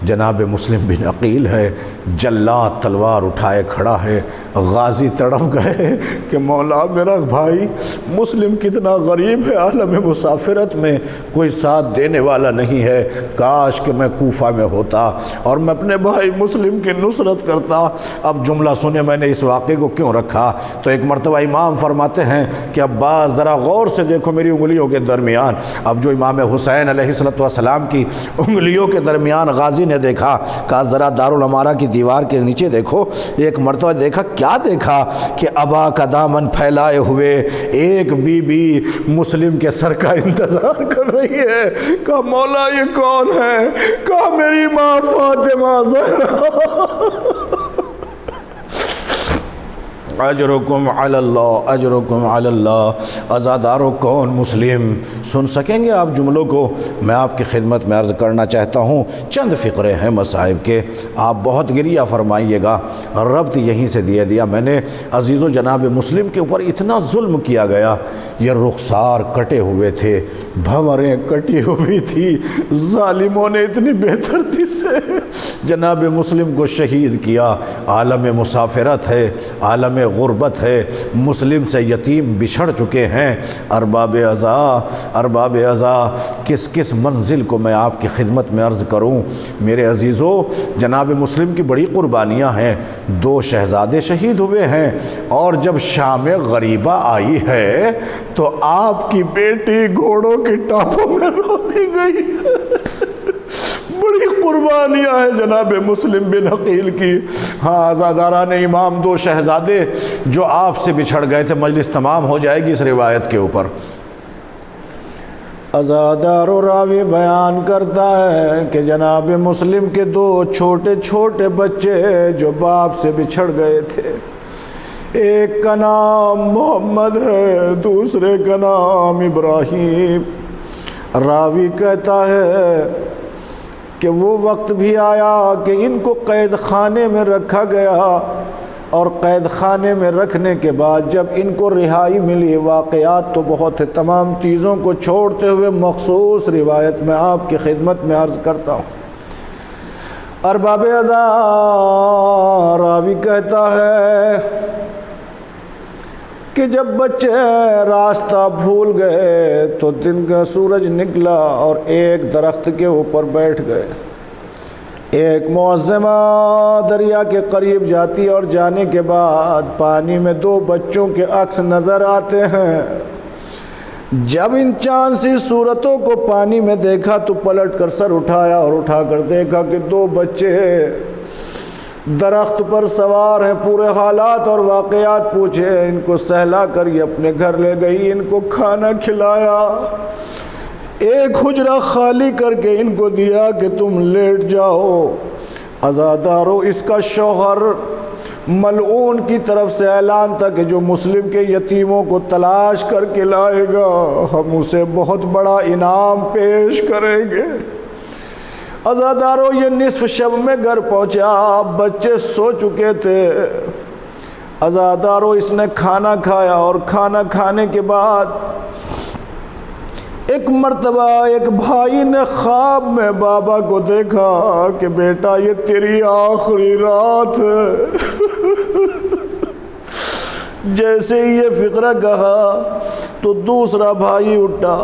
جناب مسلم بن عقیل ہے، جلاد تلوار اٹھائے کھڑا ہے۔ غازی تڑپ گئے کہ مولا میرا بھائی مسلم کتنا غریب ہے، عالم مسافرت میں کوئی ساتھ دینے والا نہیں ہے، کاش کہ میں کوفہ میں ہوتا اور میں اپنے بھائی مسلم کی نصرت کرتا۔ اب جملہ سنے میں نے اس واقعے کو کیوں رکھا، تو ایک مرتبہ امام فرماتے ہیں کہ عباس ذرا غور سے دیکھو میری انگلیوں کے درمیان۔ اب جو امام حسین علیہ السلام کی انگلیوں کے درمیان غازی نے دیکھا، کہا ذرا دارالعمارہ کی دیوار کے نیچے دیکھو۔ ایک مرتبہ دیکھا، کیا دیکھا کہ ابا کا دامن پھیلائے ہوئے ایک بی بی مسلم کے سر کا انتظار کر رہی ہے۔ کہا مولا یہ کون ہے؟ کہا میری ماں فاطمہ زہرا۔ اجرکم علی اللہ، اجرکم علی اللہ۔ عزادارو کون مسلم؟ سن سکیں گے آپ جملوں کو؟ میں آپ کی خدمت میں عرض کرنا چاہتا ہوں، چند فقرے ہیں مصائب کے، آپ بہت گریہ فرمائیے گا۔ ربط یہیں سے دیا میں نے۔ عزیز و جناب مسلم کے اوپر اتنا ظلم کیا گیا، یہ رخسار کٹے ہوئے تھے، بھنوریں کٹی ہوئی تھی، ظالموں نے اتنی بہترتی سے جناب مسلم کو شہید کیا۔ عالم مسافرت ہے، عالم غربت ہے، مسلم سے یتیم بچھڑ چکے ہیں۔ ارباب اعضاء، کس کس منزل کو میں آپ کی خدمت میں عرض کروں؟ میرے عزیزو، جناب مسلم کی بڑی قربانیاں ہیں، 2 شہزادے شہید ہوئے ہیں، اور جب شام غریبہ آئی ہے تو آپ کی بیٹی گھوڑوں کی ٹاپوں میں رو دی گئی۔ بڑی قربانیاں ہیں جناب مسلم بن عقیل کی۔ ہاں عزاداران امام 2 شہزادے جو آپ سے بچھڑ گئے تھے، مجلس تمام ہو جائے گی اس روایت کے اوپر۔ عزادار و راوی بیان کرتا ہے کہ جناب مسلم کے 2 چھوٹے چھوٹے بچے جو باپ سے بچھڑ گئے تھے، ایک کا نام محمد ہے، دوسرے کا نام ابراہیم۔ راوی کہتا ہے کہ وہ وقت بھی آیا کہ ان کو قید خانے میں رکھا گیا، اور قید خانے میں رکھنے کے بعد جب ان کو رہائی ملی، واقعات تو بہت ہے، تمام چیزوں کو چھوڑتے ہوئے مخصوص روایت میں آپ کی خدمت میں عرض کرتا ہوں۔ ارباب اعضاء، راوی کہتا ہے کہ جب بچے راستہ بھول گئے تو دن کا سورج نکلا اور ایک درخت کے اوپر بیٹھ گئے۔ ایک معظمہ دریا کے قریب جاتی اور جانے کے بعد پانی میں 2 بچوں کے عکس نظر آتے ہیں۔ جب ان چاند سی صورتوں کو پانی میں دیکھا تو پلٹ کر سر اٹھایا اور اٹھا کر دیکھا کہ 2 بچے درخت پر سوار ہیں، پورے حالات اور واقعات پوچھے، ان کو سہلا کر یہ اپنے گھر لے گئی، ان کو کھانا کھلایا، ایک حجرہ خالی کر کے ان کو دیا کہ تم لیٹ جاؤ۔ عزادارو، اس کا شوہر ملعون کی طرف سے اعلان تھا کہ جو مسلم کے یتیموں کو تلاش کر کے لائے گا ہم اسے بہت بڑا انعام پیش کریں گے۔ عزادارو، یہ نصف شب میں گھر پہنچا، بچے سو چکے تھے۔ عزادارو، اس نے کھانا کھایا اور کھانا کھانے کے بعد ایک مرتبہ ایک بھائی نے خواب میں بابا کو دیکھا کہ بیٹا یہ تیری آخری رات ہے۔ جیسے ہی یہ فقرہ کہا تو دوسرا بھائی اٹھا۔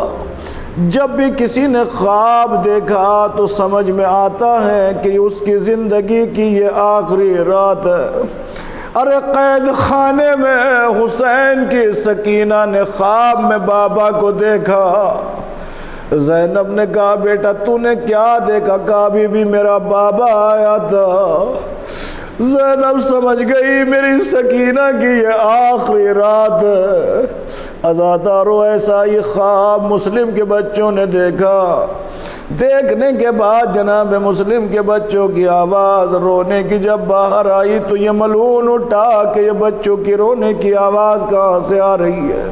جب بھی کسی نے خواب دیکھا تو سمجھ میں آتا ہے کہ اس کی زندگی کی یہ آخری رات ہے۔ ارے قید خانے میں حسین کی سکینہ نے خواب میں بابا کو دیکھا۔ زینب نے کہا بیٹا تو نے کیا دیکھا؟ کہا بی بی میرا بابا آیا تھا۔ زینب سمجھ گئی میری سکینہ کی یہ آخری رات ہے۔ عزادارو ایسا ہی خواب مسلم کے بچوں نے دیکھا۔ دیکھنے کے بعد جناب مسلم کے بچوں کی آواز رونے کی جب باہر آئی تو یہ ملعون اٹھا کہ یہ بچوں کی رونے کی آواز کہاں سے آ رہی ہے۔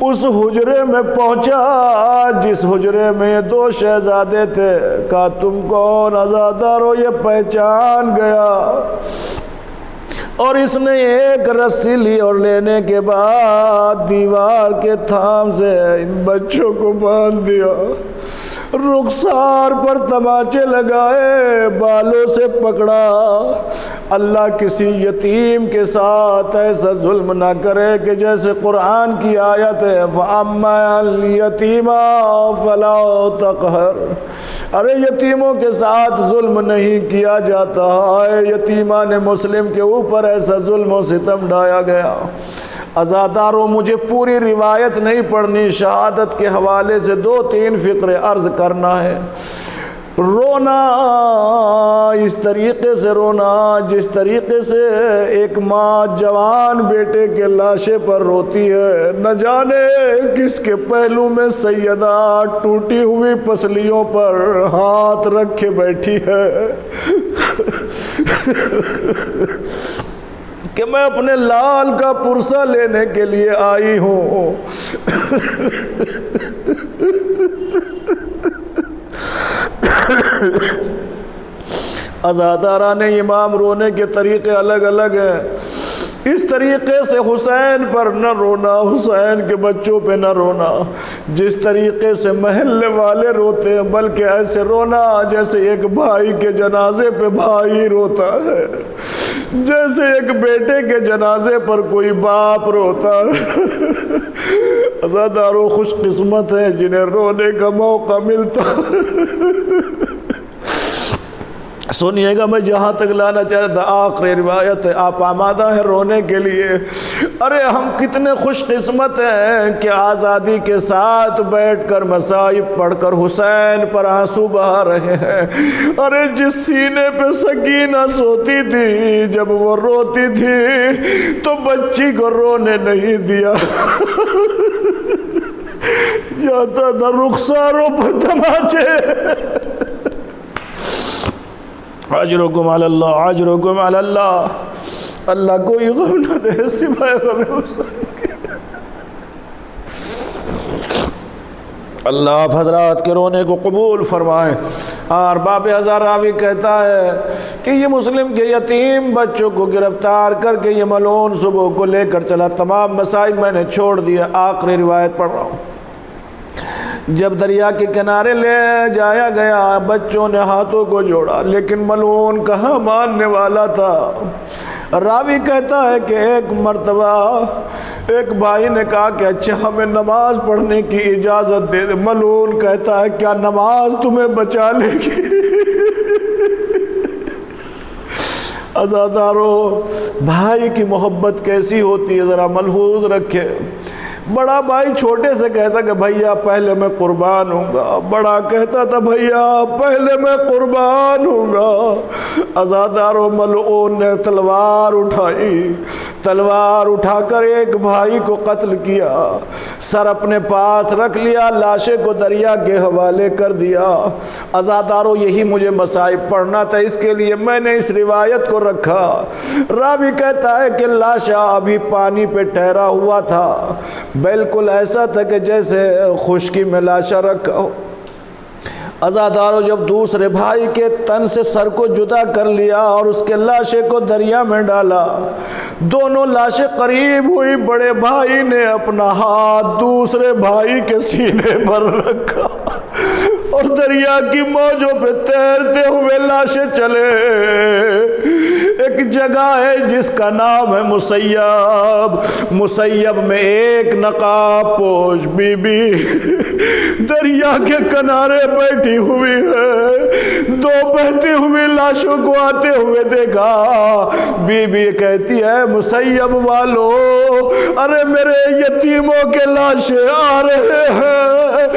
اس حجرے میں پہنچا جس حجرے میں یہ دو شہزادے تھے۔ کہا تم کون؟ عزادارو یہ پہچان گیا، اور اس نے ایک رسی لی اور لینے کے بعد دیوار کے تھام سے ان بچوں کو باندھ دیا، رخسار پر تماچے لگائے، بالوں سے پکڑا۔ اللہ کسی یتیم کے ساتھ ایسا ظلم نہ کرے کہ جیسے قرآن کی آیت ہے فَأَمَّا الْيَتِيمَ فَلَا تَقْهَرْ۔ ارے یتیموں کے ساتھ ظلم نہیں کیا جاتا ہے، یتیمان مسلم کے اوپر ایسا ظلم و ستم ڈھایا گیا۔ عزاداروں مجھے پوری روایت نہیں پڑھنی، شہادت کے حوالے سے 2-3 فقرے عرض کرنا ہے۔ رونا اس طریقے سے رونا جس طریقے سے ایک ماں جوان بیٹے کے لاشے پر روتی ہے، نہ جانے کس کے پہلو میں سیدہ ٹوٹی ہوئی پسلیوں پر ہاتھ رکھے بیٹھی ہے کہ میں اپنے لال کا پرسہ لینے کے لیے آئی ہوں۔ عزاداران امام رونے کے طریقے الگ الگ ہیں۔ اس طریقے سے حسین پر نہ رونا، حسین کے بچوں پہ نہ رونا، جس طریقے سے محلے والے روتے ہیں، بلکہ ایسے رونا جیسے ایک بھائی کے جنازے پہ بھائی روتا ہے، جیسے ایک بیٹے کے جنازے پر کوئی باپ روتا ہے۔ عزاداروں خوش قسمت ہیں جنہیں رونے کا موقع ملتا ہے۔ سنیے گا میں جہاں تک لانا چاہتا تھا آخری روایت ہے، آپ آمادہ ہیں رونے کے لیے؟ ارے ہم کتنے خوش قسمت ہیں کہ آزادی کے ساتھ بیٹھ کر مصائب پڑھ کر حسین پر آنسو بہا رہے ہیں۔ ارے جس سینے پہ سکینہ سوتی تھی جب وہ روتی تھی تو بچی کو رونے نہیں دیا جاتا تھا، رخساروں پر تماچے۔ اجرکم علی اللہ، اجرکم علی اللہ۔ اللہ کوئی غم نہ دے سوائے غم حسین کے۔ اللہ آپ حضرات کے رونے کو قبول فرمائیں۔ اور باب ہزار راوی کہتا ہے کہ یہ مسلم کے یتیم بچوں کو گرفتار کر کے یہ ملعون صبح کو لے کر چلا، تمام مسائب میں نے چھوڑ دیا۔ آخری روایت پڑھ رہا ہوں۔ جب دریا کے کنارے لے جایا گیا بچوں نے ہاتھوں کو جوڑا، لیکن ملعون کہاں ماننے والا تھا۔ راوی کہتا ہے کہ ایک مرتبہ ایک بھائی نے کہا کہ اچھا ہمیں نماز پڑھنے کی اجازت دے دے۔ ملعون کہتا ہے کیا نماز تمہیں بچا لے گی؟ عزادارو بھائی کی محبت کیسی ہوتی ہے ذرا ملحوظ رکھے۔ بڑا بھائی چھوٹے سے کہتا کہ بھیا پہلے میں قربان ہوں گا، بڑا کہتا تھا بھیا پہلے میں قربان ہوں گا۔ عزادارو ملعون نے تلوار اٹھائی، تلوار اٹھا کر ایک بھائی کو قتل کیا، سر اپنے پاس رکھ لیا، لاشے کو دریا کے حوالے کر دیا۔ عزادارو یہی مجھے مصائب پڑھنا تھا، اس کے لیے میں نے اس روایت کو رکھا۔ راوی کہتا ہے کہ لاشا ابھی پانی پہ ٹھہرا ہوا تھا، بالکل ایسا تھا کہ جیسے خشکی میں لاشا رکھا ہو۔ عزاداروں جب دوسرے بھائی کے تن سے سر کو جدا کر لیا اور اس کے لاشے کو دریا میں ڈالا، دونوں لاشیں قریب ہوئی، بڑے بھائی نے اپنا ہاتھ دوسرے بھائی کے سینے پر رکھا اور دریا کی موجوں پہ تیرتے ہوئے لاشیں چلے۔ ایک جگہ ہے جس کا نام ہے مسیب، مسیب میں ایک نقاب پوش بی بی دریا کے کنارے بیٹھی ہوئی ہے، دو بہتی ہوئی لاشوں کو آتے ہوئے دیکھا۔ بی بی کہتی ہے مسیب والو، ارے میرے یتیموں کے لاشیں آ رہے ہیں،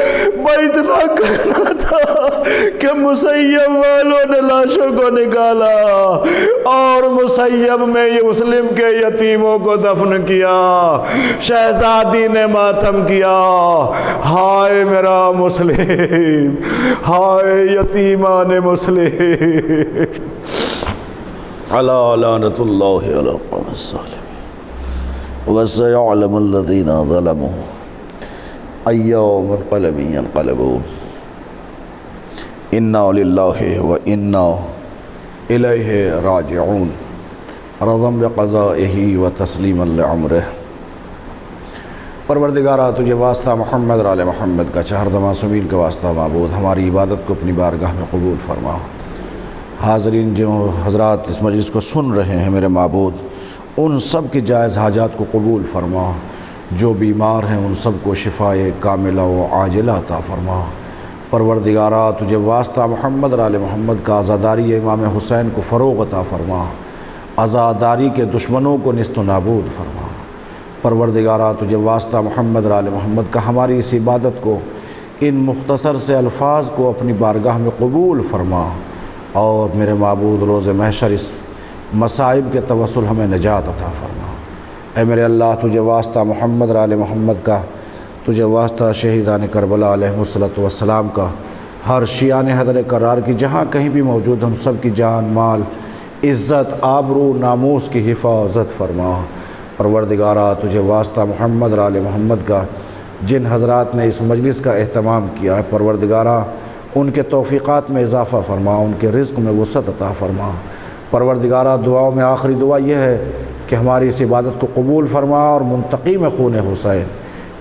میں اتنا کہنا تھا کہ مسیب والوں نے لاشوں کو نکالا اور مسیب میں یہ مسلم کے یتیموں کو دفن کیا۔ شہزادی نے ماتم کیا، ہائے میرا مسلم، ہائے یتیمان مسلم، الا لعنت اللہ علی القوم الظالمین وسيعلم الذين ظلموا أي منقلب ينقلبون انا للہ وانا الیہ راجعون رضا بقضائہ وتسلیما لعمرہ۔ پروردگارہ تجھے واسطہ محمد اور آل محمد کا چہردہ معصومین کا واسطہ معبود، ہماری عبادت کو اپنی بارگاہ میں قبول فرما۔ حاضرین جو حضرات اس مجلس کو سن رہے ہیں میرے معبود، ان سب کی جائز حاجات کو قبول فرما، جو بیمار ہیں ان سب کو شفائے کاملہ و عاجلہ عطا فرما۔ پروردگارہ تجھے واسطہ محمد اور آل محمد کا عزاداری امام حسین کو فروغ عطا فرما، عزاداری کے دشمنوں کو نیست و نابود فرما۔ پروردگارہ تجھے واسطہ محمد اور آل محمد کا ہماری اس عبادت کو، ان مختصر سے الفاظ کو اپنی بارگاہ میں قبول فرما، اور میرے معبود روز محشر اس مصائب کے توسل ہمیں نجات عطا فرما۔ اے میرے اللہ تجھے واسطہ محمد اور آل محمد کا، تجھے واسطہ شہیدان کربلا علیہ السلام کا، ہر شیعان حیدر کرار کی جہاں کہیں بھی موجود ہم سب کی جان مال عزت آبرو ناموس کی حفاظت فرما۔ پروردگارہ تجھے واسطہ محمد اور آل محمد کا، جن حضرات نے اس مجلس کا اہتمام کیا ہے، پروردگارہ ان کے توفیقات میں اضافہ فرما، ان کے رزق میں وسعت عطا فرما۔ پروردگارہ دعاؤں میں آخری دعا یہ ہے کہ ہماری اس عبادت کو قبول فرما، اور منتقم خون حسین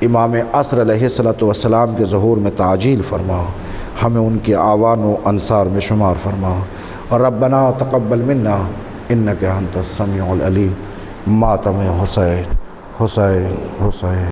امام عصر علیہ السلام کے ظہور میں تعجیل فرما، ہمیں ان کے اعوان و انصار میں شمار فرما۔ اور ربنا تقبل منا انک انت السمیع العلیم۔ ماتم حسین حسین حسین۔